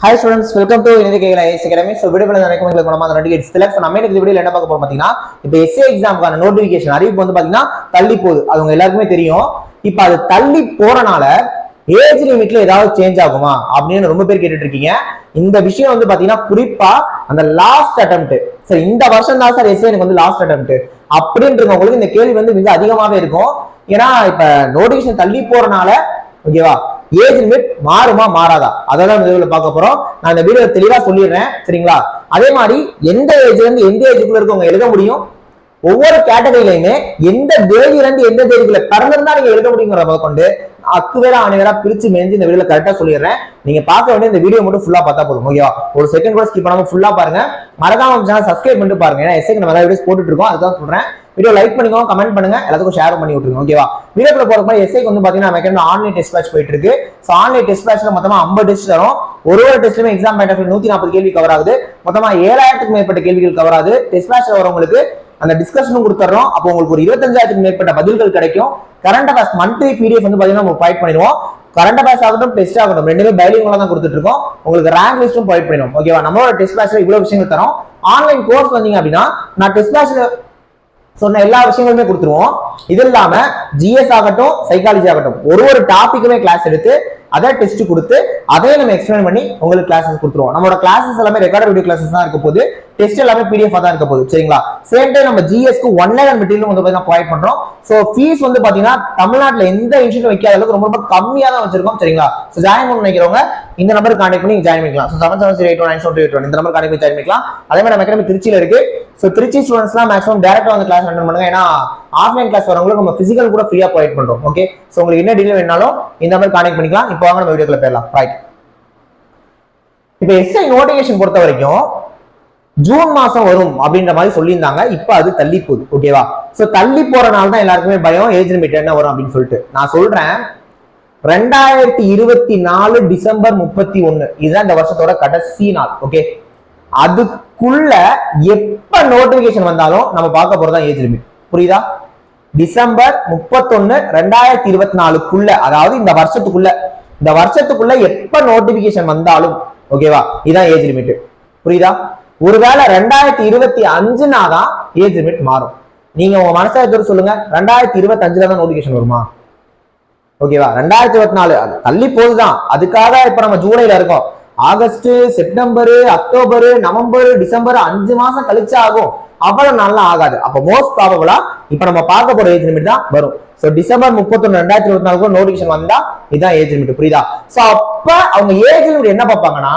Hi students, welcome to IAS Academy. So video நினைக்கும் உங்களுக்கு நம்ம அந்த 2 செலக்ட் நம்ம இந்த வீடியோல என்ன பார்க்க போறோம் பாத்தீங்கன்னா இப்போ எஸ்ஏ எக்ஸாம்க்கான நோட்டிஃபிகேஷன் அறிவிப்பு வந்து பாத்தீங்கன்னா தள்ளி போகுது. அது உங்க எல்லாருக்குமே தெரியும். இப்போ அது தள்ளி போறனால ஏஜ் லிமிட்ல ஏதாவது சேஞ்ச் ஆகுமா அப்படின்னு ரொம்ப பேர் கேட்டுட்டு இருக்கீங்க. இந்த விஷயம் வந்து பாத்தீங்கன்னா குறிப்பா அந்த லாஸ்ட் அட்டெம்ப்ட் சரி இந்த வருஷம் தான் சார் எஸ்ஏ எனக்கு வந்து லாஸ்ட் அட்டெம்ப்ட் அப்படின்றவங்களுக்கு இந்த கேள்வி வந்து மிக அதிகமாவே இருக்கும். ஏன்னா இப்ப நோட்டிஃபிகேஷன் தள்ளி போறனால ஓகேவா ஏஜ் லிமிட் மாறுமா மாறாதா அதான் இந்த பார்க்க போறோம். நான் இந்த வீடியோ தெளிவா சொல்லிடுறேன் சரிங்களா. அதே மாதிரி எந்த ஏஜ்ல இருந்து எந்த ஏஜுக்குள்ள இருக்கவங்க எழுத முடியும், ஒவ்வொரு கேட்டகரியிலுமே எந்த தேதியில இருந்து எந்த தேதிக்குள்ள பிறந்திருந்தா நீங்க எழுத முடியுங்கிறத கொண்டு அக்குவேரா அனைவரா பிரிச்சு மேஞ்சு இந்த வீடியோல கரெக்டா சொல்லிடுறேன். நீங்க பார்க்க வேண்டிய இந்த வீடியோ மட்டும் ஃபுல்லா பார்த்தா போதும் ஓகேவா. ஒரு செகண்ட் கூட ஸ்கிப் பண்ணாம ஃபுல்லா பாருங்க. மறக்காம சேனல் சப்ஸ்கிரைப் பண்ணிட்டு பாருங்க. ஏன்னா எஸ்ஏக்கு நம்ம நிறைய வீடியோஸ் போட்டுட்டு இருக்கோம், அதுதான் சொல்றேன். வீடியோ லைக் பண்ணிக்கோங்க, கமெண்ட் பண்ணுங்க, எல்லாத்துக்கும் ஷேர் பண்ணி விட்டுருங்க ஓகேவா. வீடியோக்குள்ள போறதுக்கு முன்னாடி எஸ்ஏக்கு வந்து பாத்தீங்கன்னா ஆன்லைன் டெஸ்ட் பேட்ச் போயிட்டு இருக்கு. சோ ஆன்லைன் டெஸ்ட் பேட்ச்ல மொத்தமா 50 டெஸ்ட் தரும். ஒரு டெஸ்ட்லயுமே எக்ஸாம் பாயிண்ட் ஆஃப் 140 கேள்வி கவர் ஆகுது. மொத்தமா 7000க்கு மேற்பட்ட கேள்விகள் கவர் ஆகுது. டெஸ்ட் பேட்ச்ல வரவங்களுக்கு அந்த டிஸ்கஷனும் கொடுத்துறோம். அப்போ உங்களுக்கு ஒரு 25,000க்கு மேற்பட்ட பதில்கள் கிடைக்கும். கரண்ட் அஃபேர்ஸ் மந்த்லி பிடிஎஃப் வந்து பாத்தீங்கன்னா நம்ம ப்ரொவைட் பண்ணிடுவோம். கரண்ட் அஃபேர்ஸ் ஆகட்டும் டெஸ்ட் ஆகட்டும் ரெண்டுமே பைலிங்குலா தான் கொடுத்துட்டு இருக்கோம். உங்களுக்கு ரேங்க் லிஸ்டும் ப்ரொவைட் பண்ணிடுவோம் ஓகேவா. நம்மளோட டெஸ்ட் பேட்ச்ல இவ்வளவு விஷயங்கள் தரோம். ஆன்லைன் கோர்ஸ் வந்தீங்க அப்படின்னா நான் டெஸ்ட் பேட்ச்ல சொன்ன எல்லா விஷயங்களுமே கொடுத்துருவோம். இது இல்லாம ஜிஎஸ் ஆகட்டும் சைக்காலஜி ஆகட்டும் ஒரு டாபிக்குமே கிளாஸ் எடுத்து அதை டெஸ்ட் கொடுத்து அதையும் நம்ம எக்ஸ்பிளைன் பண்ணி உங்களுக்கு கிளாஸஸ் கொடுத்துருவோம். நம்மளோட கிளாஸஸ் எல்லாமே ரெக்கார்ட் வீடியோ கிளாஸஸ் தான் இருக்க போகுது. டெஸ்ட் எல்லாமே பிடிஎஃப் தான் இருக்க போகுது சரிங்களா. சேம் டைம் நம்ம ஜிஎஸ்க்கு 1 லேக் மெட்டீரியல் வந்து ப்ரொவைட் பண்றோம். சோ ஃபீஸ் வந்து பாத்தீங்கன்னா தமிழ்நாட்டுல எந்த இன்ஸ்டியூட் வைக்காத அளவுக்கு ரொம்ப கம்மியா தான் வச்சிருக்கோம் சரிங்களா. சோ ஜாயின் பண்ண நினைக்கிறவங்க இந்த நம்பருக்கு கான்டாக்ட் பண்ணி ஜாயின் பண்ணிக்கலாம். சோ 7778297281 இந்த நம்பர் கான்டாக்ட் பண்ணி ஜாயின் பண்ணிக்கலாம். அதே மாதிரி நம்ம அகாடமி திருச்சியில இருக்கு. சோ திருச்சி ஸ்டூடெண்ட்ஸ்லாம் மேக்ஸிமம் டைரக்டா வந்து கிளாஸ் அட்டெண்ட் பண்ணுங்க. ஏன்னா ஆஃப்லைன் கிளாஸ் வரவங்களுக்கு நம்ம பிசிக்கல் கூட ஃப்ரீயா ப்ரொவைட் பண்றோம் ஓகே. சோ உங்களுக்கு என்ன டீடைல் வேணாலும் இந்த நம்பர் கான்டாக்ட் பண்ணிக்கலாம். இப்போ வாங்க நம்ம வீடியோக்குள்ள போயிடலாம் ரைட். இப்போ எஸ்ஐ நோட்டிஃபிகேஷன் பொறுத்த வரைக்கும் ஜூன் மாசம் வரும் அப்படின்ற மாதிரி சொல்லியிருந்தாங்க. இப்போ அது தள்ளி போகுது ஓகேவா. சோ தள்ளி போறனால தான் எல்லாருக்குமே பயம் ஏஜ் லிமிட் என்ன வரும் அப்படின்னு சொல்லிட்டு. நான் சொல்றேன் 2024 டிசம்பர் 31 இதுதான் இந்த வருஷத்தோட கடைசி நாள் ஓகே. அதுக்குள்ள எப்ப நோட்டிபிகேஷன் வந்தாலும் நம்ம பார்க்க போறதுதான் ஏஜ் லிமிட் புரியுதா. டிசம்பர் 31 2024 அதாவது இந்த வருஷத்துக்குள்ள எப்ப நோட்டிபிகேஷன் வந்தாலும் ஓகேவா இதான் ஏஜ் லிமிட் புரியுதா. ஒருவேளை 2025 தான் ஏஜ் லிமிட் மாறும். நீங்க உங்க மனசார சொல்லுங்க 2025 தான் நோட்டிபிகேஷன் வருமா ஓகேவா. 2024 தள்ளி போகுதுதான். அதுக்காக இப்ப நம்ம ஜூலைல இருக்கோம். August September October November December 5 மாசம் கழிச்சு ஆகும். அவ்வளவு நல்லா ஆகாது. அப்ப மோஸ்ட் ப்ராபபிளா இப்ப நம்ம பார்க்க போற ஏஜ் லிமிட் தான் வரும். சோ டிசம்பர் 31 2024 நோட்டிபிகேஷன் வந்தா இதான் ஏஜ் லிமிட் புரியுதா. சோ அப்ப அவங்க ஏஜ் லிமிட் என்ன பார்ப்பாங்கன்னா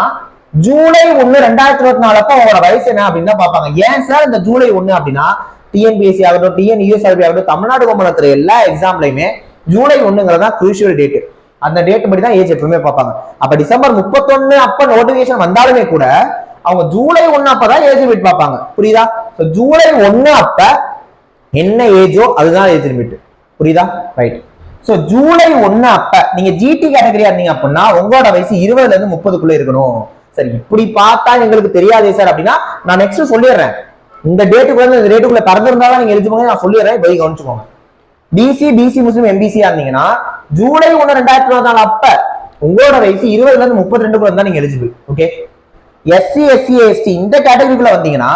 ஜூலை 1 2024 அப்ப அவங்களோட வயசு என்ன அப்படின்னு தான் பார்ப்பாங்க. ஏன் சார் இந்த ஜூலை 1 அப்படின்னா டிஎன்பிஎஸ்சி ஆகட்டும் டிஎன்யூஎஸ்ஆர்பி ஆகட்டும் தமிழ்நாடு கவர்மெண்ட் எல்லா எக்ஸாம்லயுமே ஜூலை 1ங்கிறதா குரூஷியல் டேட். அந்த டேட் படி தான் ஏஜ் எப்பவுமே பார்ப்பாங்க. அப்ப டிசம்பர் 31 அப்ப நோட்டிபிகேஷன் வந்தாலுமே கூட அவங்க ஜூலை 1 அப்பதான் ஏஜ் லிமிட் பார்ப்பாங்க புரியுதா. ஜூலை 1 அப்ப என்ன ஏஜோ அதுதான் ஏஜ் லிமிட் புரியுதா ரைட். சோ ஜூலை 1 அப்ப நீங்க ஜிடி கேட்டகரியா இருந்தீங்க அப்படின்னா உங்களோட வயசு 20ல இருந்து 30க்குள்ள இருக்கணும். சரி இப்படி பார்த்தா எங்களுக்கு தெரியாதே சார் அப்படின்னா நான் நெக்ஸ்ட் சொல்லிடுறேன். இந்த டேட்டுக்குள்ள இந்த டேட்டுக்குள்ள பிறந்திருந்தாலும் நீங்க எலிஜிபிள் நான் சொல்லிடுறேன். போய் கவனிச்சுக்கோங்க. பிசி முஸ்லிம் எம்பிசி இருந்தீங்கன்னா ஜூலை 1 2024 அப்ப உங்களோட வயசு 20ல இருந்து 32க்குள்ள இருந்தா நீங்க eligible okay. SC SC ST இந்த கேட்டகரிக்குள்ள வந்தீங்கன்னா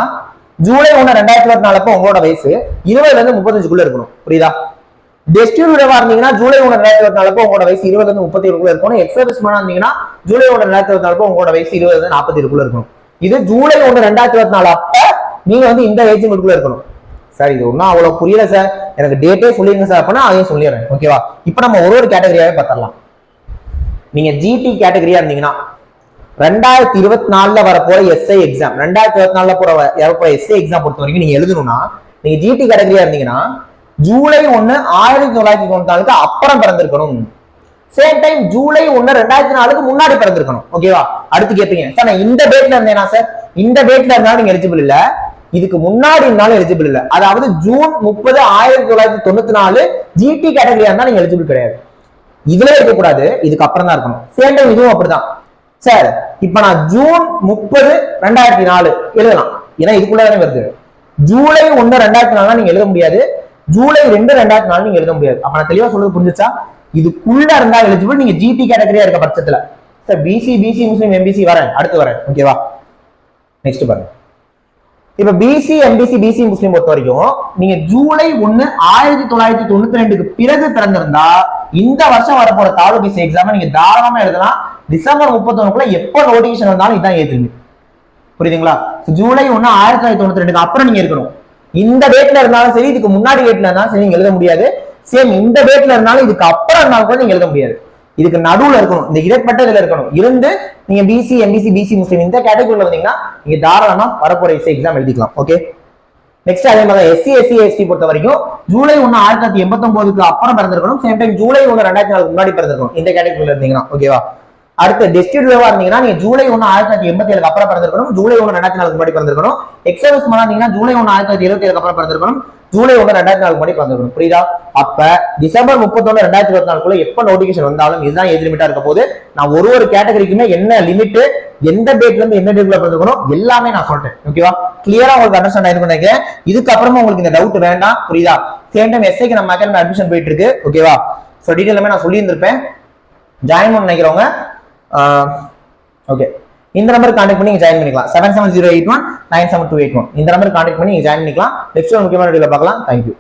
ஜூலை 1 2024 அப்ப உங்களோட வயசு 20ல இருந்து 35க்குள்ள இருக்கணும் புரியுதா. டெஸ்டியூடா இருந்தீங்கன்னா ஜூலை 1 2024 அப்ப உங்களோட வயசு 20ல இருந்து 37க்குள்ள இருக்கணும். எக்ஸர்விஸ்மேனா இருந்தீங்கன்னா ஜூலை 1 2024 அப்ப உங்களோட வயசு 20ல இருந்து 47க்குள்ள இருக்கணும். இது ஜூலை 1 2024 அப்ப நீங்க வந்து இந்த ஏஜ் லிமிட்குள்ள இருக்கணும். சார் இது ஒன்னும் அவ்வளவு புரியல சார் எனக்கு டேட்டே சொல்லிருங்க சார் அப்படின்னா அதையும் சொல்லிடுறேன் ஓகேவா. இப்ப நம்ம ஒரு கேட்டகரியாவே பார்த்துடலாம். நீங்க ஜிடி கேட்டகரியா இருந்தீங்கன்னா 2024 வரப்போற எஸ்ஐ எக்ஸாம் 2024 வரப்போற எஸ்ஐ எக்ஸாம் பொறுத்த வரைக்கும் நீங்க எழுதணும்னா நீங்க ஜிடி கேட்டகரியா இருந்தீங்கன்னா ஜூலை 1 1994 அப்புறம் பிறந்திருக்கணும். சேம் டைம் ஜூலை 1 2004 முன்னாடி பிறந்திருக்கணும் ஓகேவா. அடுத்து கேட்பீங்க சார் நான் இந்த டேட்ல இருந்தேனா சார். இந்த டேட்ல இருந்தாலும் நீங்க எலிஜிபிள் இல்ல. இதுக்கு முன்னாடி இருந்தாலும் எலிஜிபிள் இல்ல. அதாவது ஜூன் 30 1994 ஜிடி கேட்டகரியா இருந்தா நீங்க எலிஜிபிள் கிடையாது. இதுல இருக்கக்கூடாது, இதுக்கு அப்புறம் தான் இருக்கணும். சேம் டைம் இதுவும் அப்படிதான் சார். இப்ப நான் ஜூன் 30 2004 எழுதலாம். ஏன்னா இதுக்குள்ளதானே வருது. ஜூலை 1 2004 நீங்க எழுத முடியாது. ஜூலை 2 2004 நீங்க எழுத முடியாது. அப்ப நான் தெளிவா சொல்றது புரிஞ்சுச்சா. இதுக்குள்ள இருந்தா எலிஜிபிள் நீங்க ஜிடி கேட்டகரியா இருக்க பட்சத்துல. சார் பிசி முஸ்லீம் எம்பிசி வரேன், அடுத்து வரேன். ஓகேவா, நெக்ஸ்ட் பாருங்க. இப்ப பிசி எம்பிசி பிசி முஸ்லீம் பொறுத்த வரைக்கும் நீங்க ஜூலை 1 1992க்கு பிறகு பிறந்திருந்தா இந்த வருஷம் வரப்போற தாலுக் பிசி எக்ஸாம் நீங்க தாராளமா எழுதலாம். டிசம்பர் 31க்குள்ள எப்ப நோட்டிபிகேஷன் வந்தாலும் இதான் ஏத்துங்க. புரியுதுங்களா? ஜூலை 1 1992க்கு அப்புறம் நீங்க இருக்கணும். இந்த டேட்ல இருந்தாலும் சரி, இதுக்கு முன்னாடி டேட்ல இருந்தாலும் சரி நீங்க எழுத முடியாது. சேம் இந்த டேட்ல இருந்தாலும் இதுக்கு அப்புறம் இருந்தாலும் கூட நீங்க எழுத முடியாது. இதுக்கு நடுவுல இருக்கணும், இந்த இடைப்பட்ட இதுல இருக்கணும். இருந்து நீங்க பிசி எம்பிசி பிசி முஸ்லீம் இந்த கேட்டகரியில வந்தீங்கன்னா நீங்க தாராளமா வரப்போற எஸ்ஏ எக்ஸாம் எழுதிக்கலாம். ஓகே, நெக்ஸ்ட் அதே மாதிரி எஸ்சி எஸ்சி எஸ்டி பொறுத்த வரைக்கும் ஜூலை 1 1989க்கு அப்புறம் பிறந்திருக்கணும். சேம் டைம் ஜூலை 1 2004க்கு முன்னாடி பிறந்திருக்கணும் இந்த கேட்டகரியில இருந்தீங்கன்னா. ஓகேவா, அடுத்து டெஸ்டிடியூவா இருந்தீங்கன்னா நீங்க ஜூலை 1 1987க்கு அப்புறம் பிறந்திருக்கணும். ஜூலை 1 2004க்கு முன்னாடி பிறந்திருக்கணும். எக்ஸர்வீஸ் பண்ணாதீங்கன்னா ஜூலை 1 1977க்கு அப்புறம் பிறந்திருக்கணும். ஜூலை 1 2004க்கு முன்னாடி பிறந்திருக்கணும். புரியுதா? அப்ப டிசம்பர் 31 2024க்குள்ள எப்ப நோட்டிபிகேஷன் வந்தாலும் இதுதான் ஏஜ் லிமிட்டா இருக்க போது. நான் ஒரு கேட்டகரிக்குமே என்ன லிமிட், எந்த டேட்ல இருந்து எந்த டேட்ல பிறந்திருக்கணும் எல்லாமே நான் சொல்றேன். ஓகேவா, கிளியரா உங்களுக்கு அண்டர்ஸ்டாண்ட் ஆயிருக்கும் நினைக்கிறேன். இதுக்கப்புறமா உங்களுக்கு இந்த டவுட் வேண்டாம். புரியுதா? சேம் டைம் எஸ்ஐக்கு நம்ம அகாடமி அட்மிஷன் போயிட்டு இருக்கு. ஓகேவா, ஸோ டீட்டெயில் எல்லாமே நான் சொல்லியிருந்திருப்பேன். ஜாயின் பண்ண நினைக்கிறவங்க ஓகே இந்த நம்பருக்கு கான்டாக்ட் பண்ணி நீங்க ஜாயின் பண்ணிக்கலாம். 7708197281 இந்த நம்பருக்கு கான்டாக்ட் பண்ணி நீங்க ஜாயின் பண்ணிக்கலாம். நெக்ஸ்ட் ஒரு முக்கியமான வீடியோல பார்க்கலாம். தேங்க்யூ.